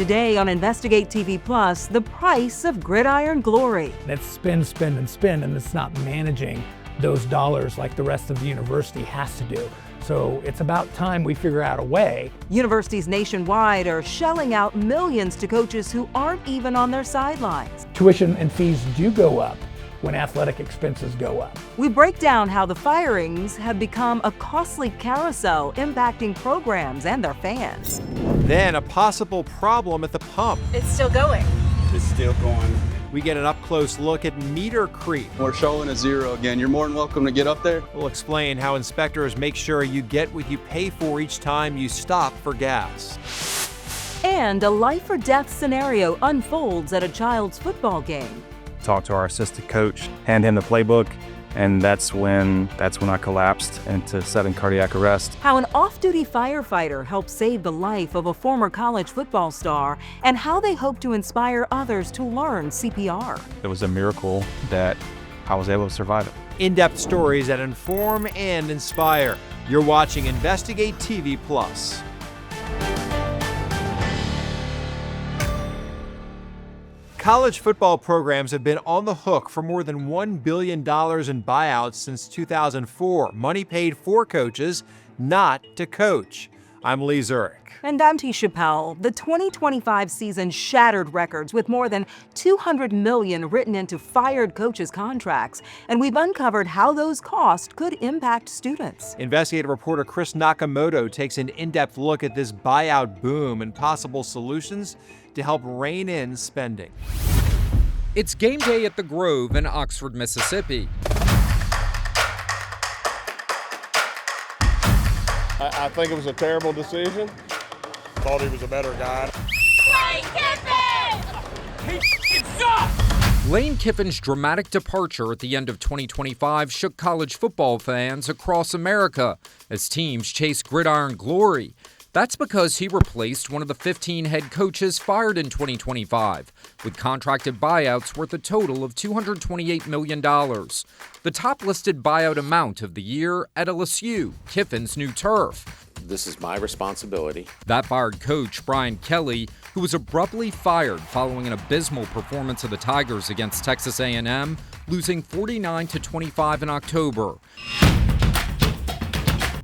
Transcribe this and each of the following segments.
Today on Investigate TV Plus, the price of gridiron glory. That's spend, spend, and spend, and it's not managing those dollars like the rest of the university has to do. So it's about time we figure out a way. Universities nationwide are shelling out millions to coaches who aren't even on their sidelines. Tuition and fees do go up when athletic expenses go up. We break down how the firings have become a costly carousel impacting programs and their fans. Then a possible problem at the pump. It's still going. It's still going. We get an up-close look at meter creep. We're showing a zero again. You're more than welcome to get up there. We'll explain how inspectors make sure you get what you pay for each time you stop for gas. And a life or death scenario unfolds at a child's football game. Talk to our assistant coach, hand him the playbook, and that's when I collapsed into sudden cardiac arrest. How an off-duty firefighter helped save the life of a former college football star, and how they hope to inspire others to learn CPR. It was a miracle that I was able to survive it. In-depth stories that inform and inspire. You're watching Investigate TV Plus. College football programs have been on the hook for more than $1 billion in buyouts since 2004. Money paid for coaches, not to coach. I'm Lee Zurich. And I'm T. Chappelle. The 2025 season shattered records with more than $200 million written into fired coaches' contracts. And we've uncovered how those costs could impact students. Investigative reporter Chris Nakamoto takes an in-depth look at this buyout boom and possible solutions to help rein in spending. It's game day at the Grove in Oxford, Mississippi. I think it was a terrible decision. Thought he was a better guy. Lane Kiffin! Lane Kiffin's dramatic departure at the end of 2025 shook college football fans across America as teams chased gridiron glory. That's because he replaced one of the 15 head coaches fired in 2025, with contracted buyouts worth a total of $228 million. The top listed buyout amount of the year at LSU, Kiffin's new turf. This is my responsibility. That fired coach, Brian Kelly, who was abruptly fired following an abysmal performance of the Tigers against Texas A&M, losing 49-25 in October.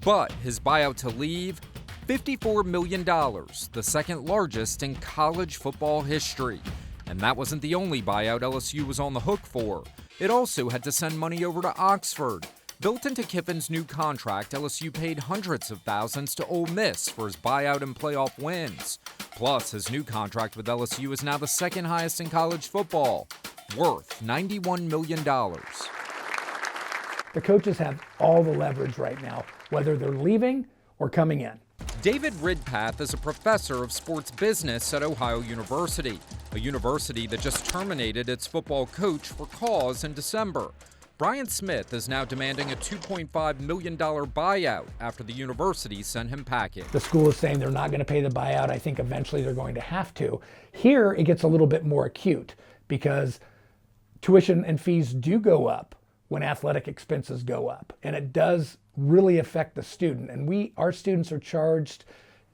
But his buyout to leave, $54 million, the second largest in college football history. And that wasn't the only buyout LSU was on the hook for. It also had to send money over to Oxford. Built into Kiffin's new contract, LSU paid hundreds of thousands to Ole Miss for his buyout and playoff wins. Plus, his new contract with LSU is now the second highest in college football, worth $91 million. The coaches have all the leverage right now, whether they're leaving or coming in. David Ridpath is a professor of sports business at Ohio University, a university that just terminated its football coach for cause in December. Brian Smith is now demanding a $2.5 million buyout after the university sent him packing. The school is saying they're not going to pay the buyout. I think eventually they're going to have to. Here, it gets a little bit more acute because tuition and fees do go up when athletic expenses go up, and it does really affect the student. And our students are charged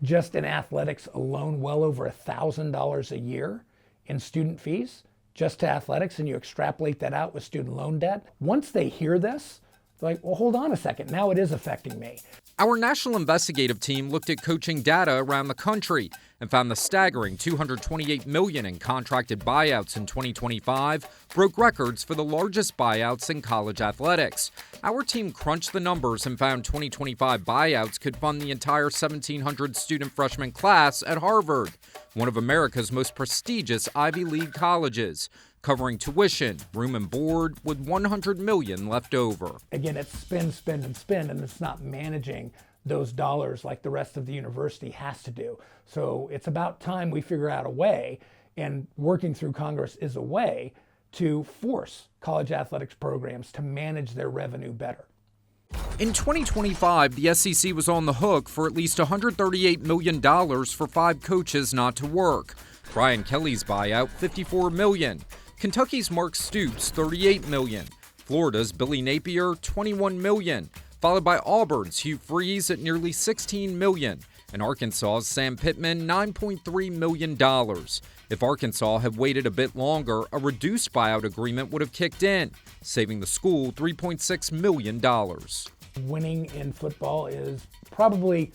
just in athletics alone well over $1,000 a year in student fees just to athletics, and you extrapolate that out with student loan debt. Once they hear this, they're like, well, hold on a second, now it is affecting me. Our national investigative team looked at coaching data around the country and found the staggering $228 million in contracted buyouts in 2025 broke records for the largest buyouts in college athletics. Our team crunched the numbers and found 2025 buyouts could fund the entire 1,700 student freshman class at Harvard, one of America's most prestigious Ivy League colleges, covering tuition, room and board, with $100 million left over. Again, it's spend, spend, and spend, and it's not managing those dollars like the rest of the university has to do. So it's about time we figure out a way, and working through Congress is a way to force college athletics programs to manage their revenue better. In 2025, the SEC was on the hook for at least $138 million for 5 coaches not to work. Brian Kelly's buyout, $54 million. Kentucky's Mark Stoops, $38 million. Florida's Billy Napier, $21 million. Followed by Auburn's Hugh Freeze at nearly $16 million. and Arkansas's Sam Pittman $9.3 million. If Arkansas had waited a bit longer, a reduced buyout agreement would have kicked in, saving the school $3.6 million. Winning in football is probably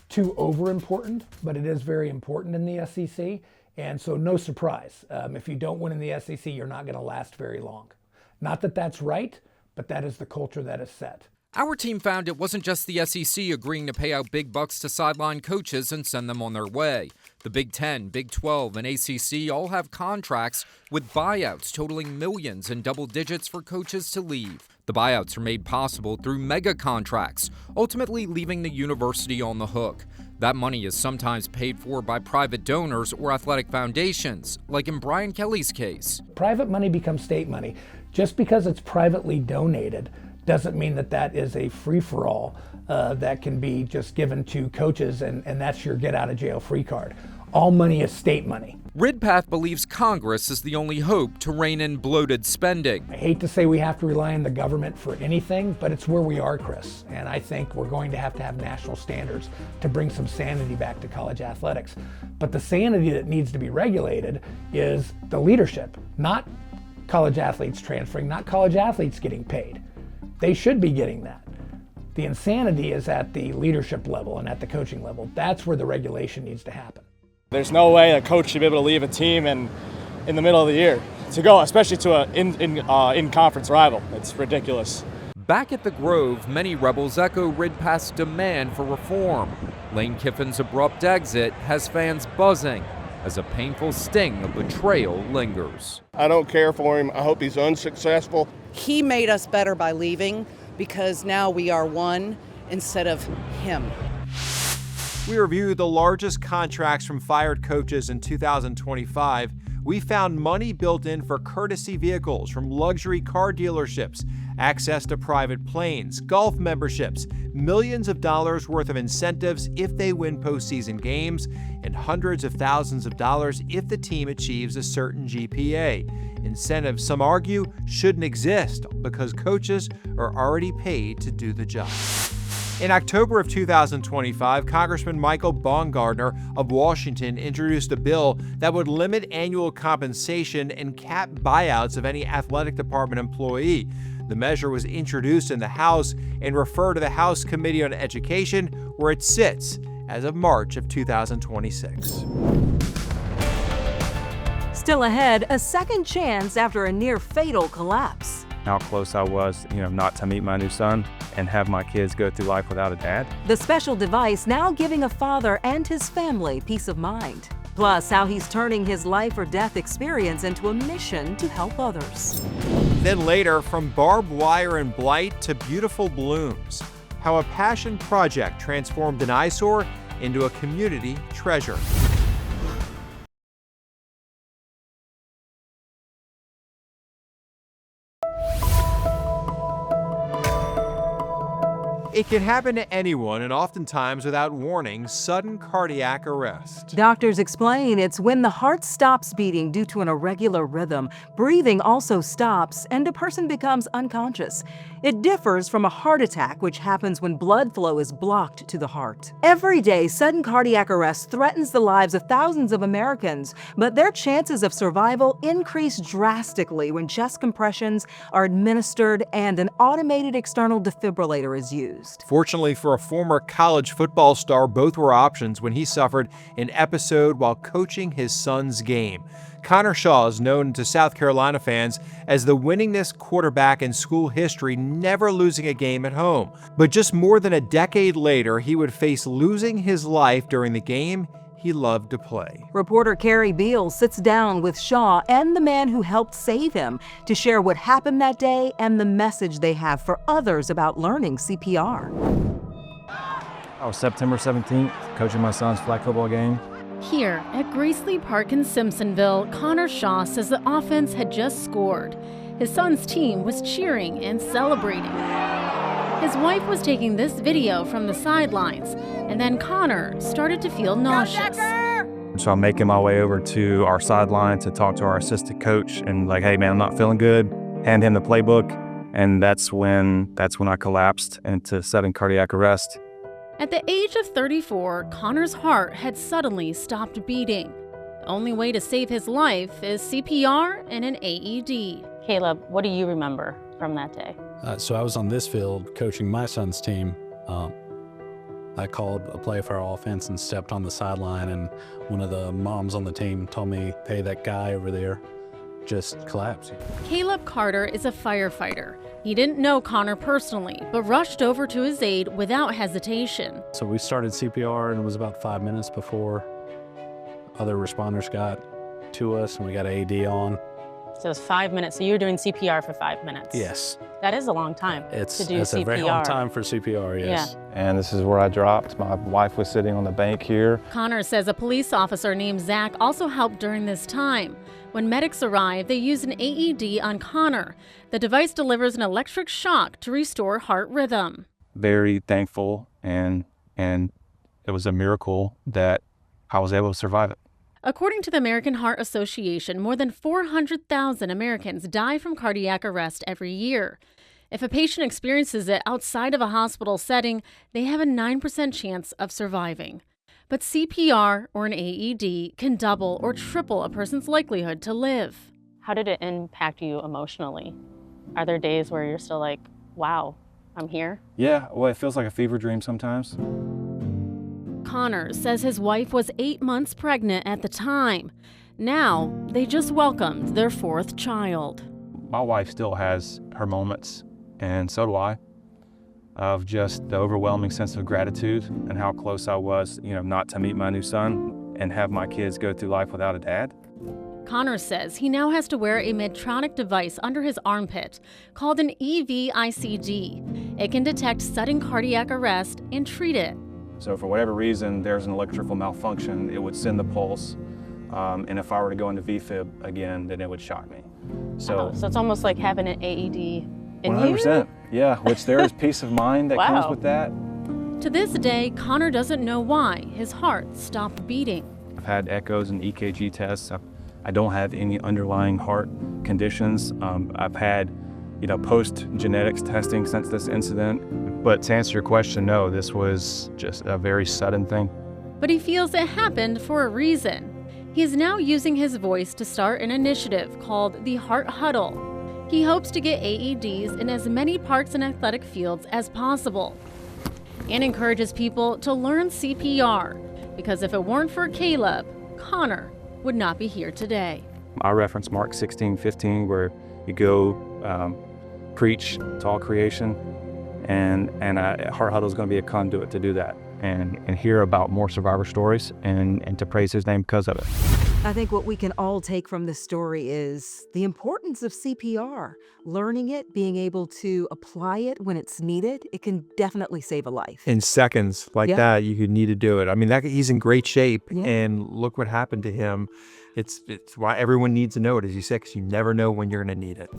too over-important, but it is very important in the SEC. And so no surprise, if you don't win in the SEC, you're not going to last very long. Not that that's right, but that is the culture that is set. Our team found it wasn't just the SEC agreeing to pay out big bucks to sideline coaches and send them on their way. The Big Ten, Big 12, and ACC all have contracts with buyouts totaling millions and double digits for coaches to leave. The buyouts are made possible through mega contracts, ultimately leaving the university on the hook. That money is sometimes paid for by private donors or athletic foundations, like in Brian Kelly's case. Private money becomes state money. Just because it's privately donated doesn't mean that that is a free-for-all that can be just given to coaches and that's your get-out-of-jail-free card. All money is state money. Ridpath believes Congress is the only hope to rein in bloated spending. I hate to say we have to rely on the government for anything, but it's where we are, Chris. And I think we're going to have national standards to bring some sanity back to college athletics. But the sanity that needs to be regulated is the leadership, not college athletes transferring, not college athletes getting paid. They should be getting that. The insanity is at the leadership level and at the coaching level. That's where the regulation needs to happen. There's no way a coach should be able to leave a team in the middle of the year to go, especially to an in-conference rival. It's ridiculous. Back at the Grove, many rebels echo Ridpath's demand for reform. Lane Kiffin's abrupt exit has fans buzzing as a painful sting of betrayal lingers. I don't care for him. I hope he's unsuccessful. He made us better by leaving because now we are one instead of him. We reviewed the largest contracts from fired coaches in 2025. We found money built in for courtesy vehicles from luxury car dealerships, access to private planes, golf memberships, millions of dollars worth of incentives if they win postseason games, and hundreds of thousands of dollars if the team achieves a certain GPA. Incentives, some argue, shouldn't exist because coaches are already paid to do the job. In October of 2025, Congressman Michael Baumgardner of Washington introduced a bill that would limit annual compensation and cap buyouts of any athletic department employee. The measure was introduced in the House and referred to the House Committee on Education, where it sits as of March of 2026. Still ahead, a second chance after a near-fatal collapse. How close I was, not to meet my new son and have my kids go through life without a dad. The special device now giving a father and his family peace of mind. Plus, how he's turning his life or death experience into a mission to help others. Then later, from barbed wire and blight to beautiful blooms, how a passion project transformed an eyesore into a community treasure. It can happen to anyone, and oftentimes without warning, sudden cardiac arrest. Doctors explain it's when the heart stops beating due to an irregular rhythm, breathing also stops, and a person becomes unconscious. It differs from a heart attack, which happens when blood flow is blocked to the heart. Every day, sudden cardiac arrest threatens the lives of thousands of Americans, but their chances of survival increase drastically when chest compressions are administered and an automated external defibrillator is used. Fortunately for a former college football star, both were options when he suffered an episode while coaching his son's game. Connor Shaw is known to South Carolina fans as the winningest quarterback in school history, never losing a game at home. But just more than a decade later, he would face losing his life during the game he loved to play. Reporter Carrie Beal sits down with Shaw and the man who helped save him to share what happened that day and the message they have for others about learning CPR. September 17th, coaching my son's flag football game. Here at Graceley Park in Simpsonville, Connor Shaw says the offense had just scored. His son's team was cheering and celebrating. His wife was taking this video from the sidelines, and then Connor started to feel nauseous. So I'm making my way over to our sideline to talk to our assistant coach and like, hey man, I'm not feeling good. Hand him the playbook, and that's when I collapsed into sudden cardiac arrest. At the age of 34, Connor's heart had suddenly stopped beating. The only way to save his life is CPR and an AED. Caleb, what do you remember from that day? So I was on this field coaching my son's team. I called a play for our offense and stepped on the sideline, and one of the moms on the team told me, hey, that guy over there just collapsed. Caleb Carter is a firefighter. He didn't know Connor personally, but rushed over to his aid without hesitation. So we started CPR, and it was about 5 minutes before other responders got to us, and we got AED on. So it was 5 minutes. So you were doing CPR for 5 minutes? Yes. That is a long time to do CPR. It's a very long time for CPR, yes. Yeah. And this is where I dropped. My wife was sitting on the bank here. Connor says a police officer named Zach also helped during this time. When medics arrive, they use an AED on Connor. The device delivers an electric shock to restore heart rhythm. Very thankful, and it was a miracle that I was able to survive it. According to the American Heart Association, more than 400,000 Americans die from cardiac arrest every year. If a patient experiences it outside of a hospital setting, they have a 9% chance of surviving. But CPR or an AED can double or triple a person's likelihood to live. How did it impact you emotionally? Are there days where you're still like, wow, I'm here? Yeah, well, it feels like a fever dream sometimes. Connor says his wife was 8 months pregnant at the time. Now, they just welcomed their 4th child. My wife still has her moments, and so do I, of just the overwhelming sense of gratitude and how close I was, not to meet my new son and have my kids go through life without a dad. Connor says he now has to wear a Medtronic device under his armpit called an EV-ICD. It can detect sudden cardiac arrest and treat it. So for whatever reason, there's an electrical malfunction, it would send the pulse, and if I were to go into VFib again, then it would shock me. So it's almost like having an AED in 100%, yeah, which there is peace of mind that comes with that. To this day, Connor doesn't know why his heart stopped beating. I've had echoes and EKG tests. I don't have any underlying heart conditions. I've had, post-genetics testing since this incident. But to answer your question, no, this was just a very sudden thing. But he feels it happened for a reason. He is now using his voice to start an initiative called the Heart Huddle. He hopes to get AEDs in as many parks and athletic fields as possible, and encourages people to learn CPR, because if it weren't for Caleb, Connor would not be here today. I reference Mark 16:15, where you go preach to all creation, and Heart Huddle is going to be a conduit to do that, and hear about more survivor stories, and to praise his name because of it. I think what we can all take from this story is the importance of CPR. Learning it, being able to apply it when it's needed, it can definitely save a life. In seconds like that, you could need to do it. I mean, he's in great shape, Yeah. and look what happened to him. It's why everyone needs to know it, as you said, because you never know when you're going to need it.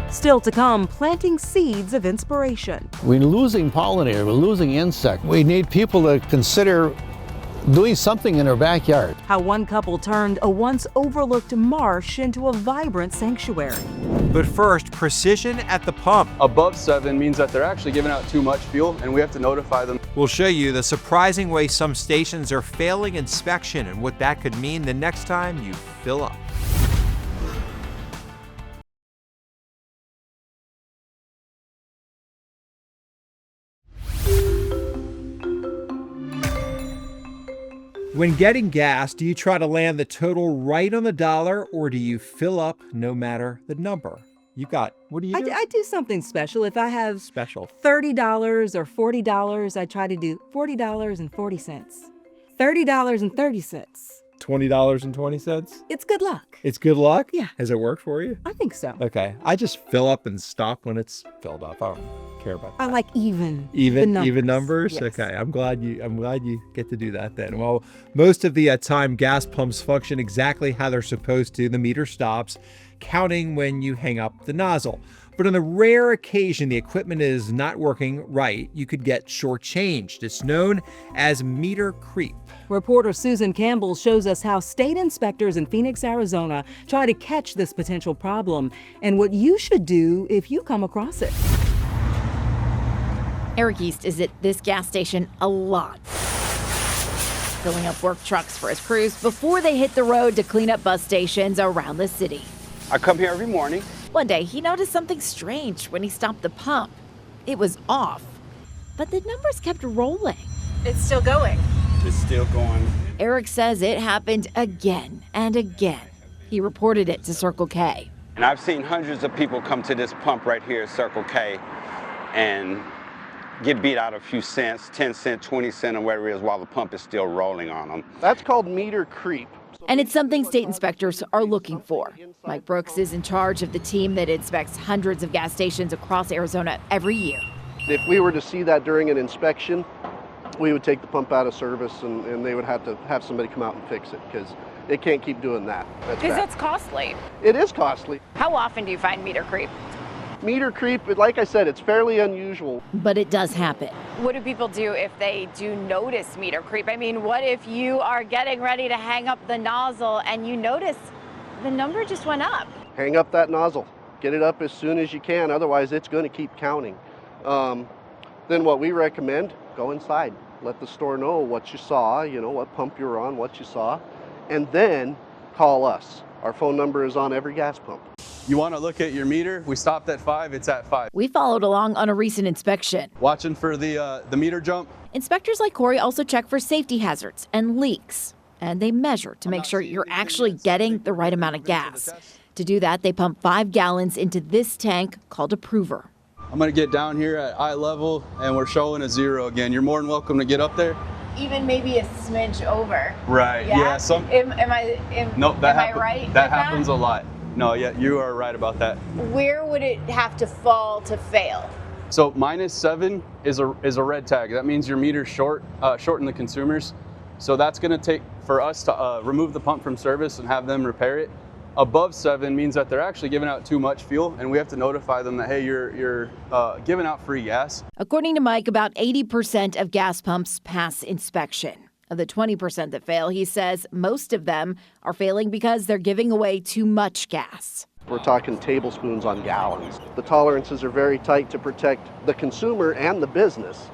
Still to come, planting seeds of inspiration. We're losing pollinator, we're losing insect. We need people to consider doing something in their backyard. How one couple turned a once overlooked marsh into a vibrant sanctuary. But first, precision at the pump. Above 7 means that they're actually giving out too much fuel, and we have to notify them. We'll show you the surprising way some stations are failing inspection and what that could mean the next time you fill up. When getting gas, do you try to land the total right on the dollar, or do you fill up no matter the number? What do you do? I do something special. If I have Special. $30 or $40, I try to do $40.40. $30.30. $20.20? It's good luck. It's good luck? Yeah. Has it worked for you? I think so. Okay. I just fill up and stop when it's filled up. I don't care about that. I like even numbers. Yes. Okay. I'm glad you get to do that then. Well, most of the time gas pumps function exactly how they're supposed to. The meter stops counting when you hang up the nozzle. But on the rare occasion the equipment is not working right, you could get shortchanged. It's known as meter creep. Reporter Susan Campbell shows us how state inspectors in Phoenix, Arizona try to catch this potential problem and what you should do if you come across it. Eric East is at this gas station a lot, filling up work trucks for his crews before they hit the road to clean up bus stations around the city. I come here every morning. One day, he noticed something strange when he stopped the pump. It was off, but the numbers kept rolling. It's still going. It's still going. Eric says it happened again and again. He reported it to Circle K. And I've seen hundreds of people come to this pump right here at Circle K and get beat out a few cents, 10 cents, 20 cents, or whatever it is, while the pump is still rolling on them. That's called meter creep. And it's something state inspectors are looking for. Mike Brooks is in charge of the team that inspects hundreds of gas stations across Arizona every year. If we were to see that during an inspection, we would take the pump out of service and they would have to have somebody come out and fix it because it can't keep doing that. Because it's costly. It is costly. How often do you find meter creep? Meter creep, like I said, it's fairly unusual. But it does happen. What do people do if they do notice meter creep? I mean, what if you are getting ready to hang up the nozzle and you notice the number just went up? Hang up that nozzle. Get it up as soon as you can, otherwise it's going to keep counting. Then what we recommend, go inside. Let the store know what you saw, what pump you're on, what you saw, and then call us. Our phone number is on every gas pump. You want to look at your meter? We stopped at 5, it's at 5. We followed along on a recent inspection. Watching for the meter jump. Inspectors like Corey also check for safety hazards and leaks, and they measure to make sure you're actually getting the right amount of gas. To do that, they pump 5 gallons into this tank called a prover. I'm going to get down here at eye level, and we're showing a 0 again. You're more than welcome to get up there. Even maybe a smidge over. Right, yeah. Am I right? That happens a lot. No, yeah, you are right about that. Where would it have to fall to fail? So -7 is a red tag. That means your meter's shorting the consumers. So that's going to take for us to remove the pump from service and have them repair it. Above 7 means that they're actually giving out too much fuel, and we have to notify them that, hey, you're giving out free gas. According to Mike, about 80% of gas pumps pass inspection. Of the 20% that fail, he says most of them are failing because they're giving away too much gas. We're talking tablespoons on gallons. The tolerances are very tight to protect the consumer and the business.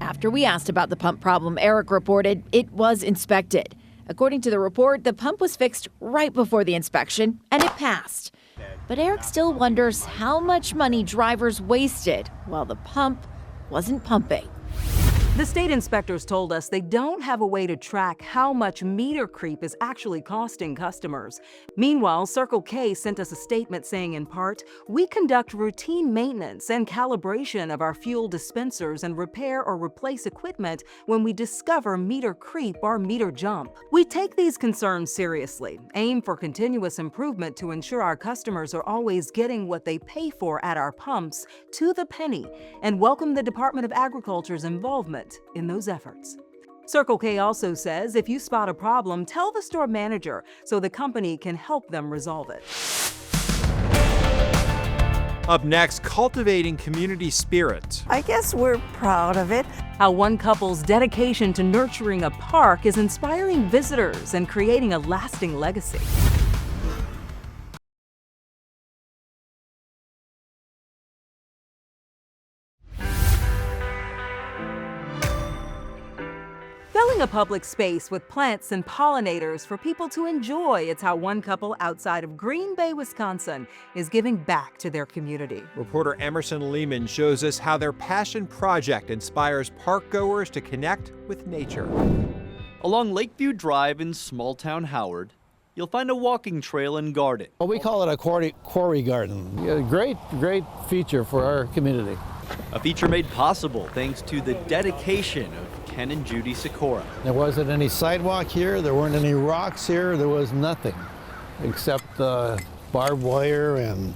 After we asked about the pump problem, Eric reported it was inspected. According to the report, the pump was fixed right before the inspection, and it passed. But Eric still wonders how much money drivers wasted while the pump wasn't pumping. The state inspectors told us they don't have a way to track how much meter creep is actually costing customers. Meanwhile, Circle K sent us a statement saying, in part, "We conduct routine maintenance and calibration of our fuel dispensers and repair or replace equipment when we discover meter creep or meter jump. We take these concerns seriously, aim for continuous improvement to ensure our customers are always getting what they pay for at our pumps to the penny, and welcome the Department of Agriculture's involvement in those efforts." Circle K also says if you spot a problem, tell the store manager so the company can help them resolve it. Up next, cultivating community spirit. I guess we're proud of it. How one couple's dedication to nurturing a park is inspiring visitors and creating a lasting legacy. Filling a public space with plants and pollinators for people to enjoy, it's how one couple outside of Green Bay, Wisconsin is giving back to their community. Reporter Emerson Lehman shows us how their passion project inspires parkgoers to connect with nature. Along Lakeview Drive in small-town Howard, you'll find a walking trail and garden. Well, we call it a quarry garden. Yeah, great feature for our community. A feature made possible thanks to the dedication of Ken and Judy Sikora. There wasn't any sidewalk here, there weren't any rocks here, there was nothing except barbed wire and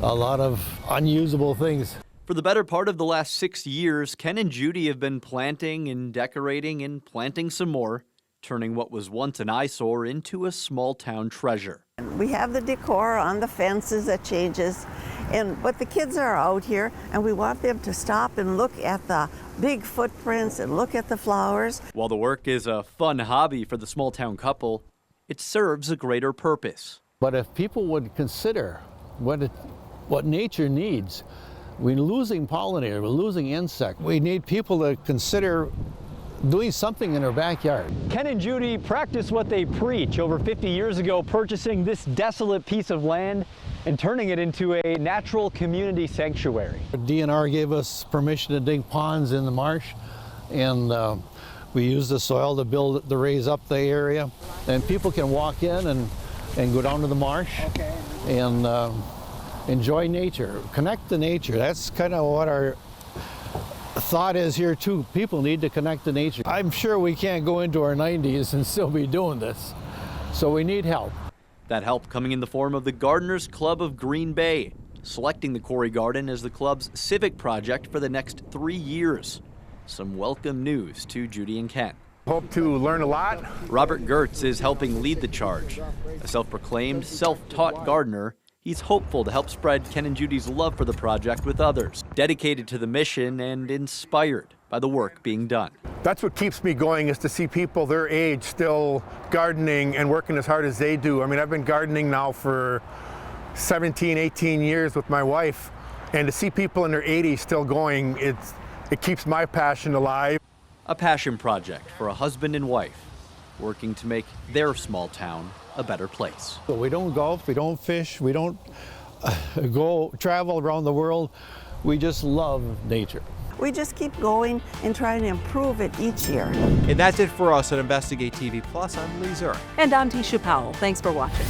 a lot of unusable things. For the better part of the last 6 years, Ken and Judy have been planting and decorating and planting some more, turning what was once an eyesore into a small-town treasure. We have the decor on the fences that changes, but the kids are out here, and we want them to stop and look at the big footprints and look at the flowers. While the work is a fun hobby for the small-town couple, it serves a greater purpose. But if people would consider what nature needs, We're losing pollinators, we're losing insects. We need people to consider doing something in their backyard. Ken and Judy practice what they preach, over 50 years ago purchasing this desolate piece of land and turning it into a natural community sanctuary. DNR gave us permission to dig ponds in the marsh, and we use the soil to raise up the area. And people can walk in and go down to the marsh and enjoy nature, connect to nature. That's kind of what our thought is here too. People need to connect to nature. I'm sure we can't go into our 90s and still be doing this, so we need help. That help coming in the form of the Gardeners Club of Green Bay, selecting the Quarry Garden as the club's civic project for the next 3 years. Some welcome news to Judy and Ken. Hope to learn a lot. Robert Gertz is helping lead the charge. A self-proclaimed, self-taught gardener, he's hopeful to help spread Ken and Judy's love for the project with others, dedicated to the mission and inspired by the work being done. That's what keeps me going, is to see people their age still gardening and working as hard as they do. I mean, I've been gardening now for 17, 18 years with my wife, and to see people in their 80s still going, it keeps my passion alive. A passion project for a husband and wife, working to make their small town a better place. So we don't golf, we don't fish, we don't go travel around the world. We just love nature. We just keep going and trying to improve it each year. And that's it for us at Investigate TV Plus. I'm Lee Zurich. And I'm Tisha Powell. Thanks for watching.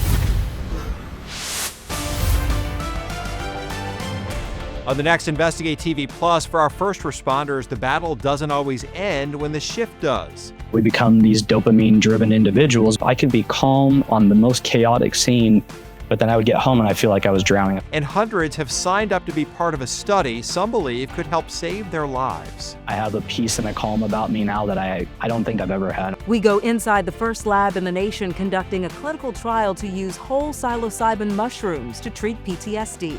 On the next Investigate TV Plus, for our first responders, the battle doesn't always end when the shift does. We become these dopamine-driven individuals. I could be calm on the most chaotic scene, but then I would get home and I feel like I was drowning. And hundreds have signed up to be part of a study some believe could help save their lives. I have a peace and a calm about me now that I don't think I've ever had. We go inside the first lab in the nation conducting a clinical trial to use whole psilocybin mushrooms to treat PTSD.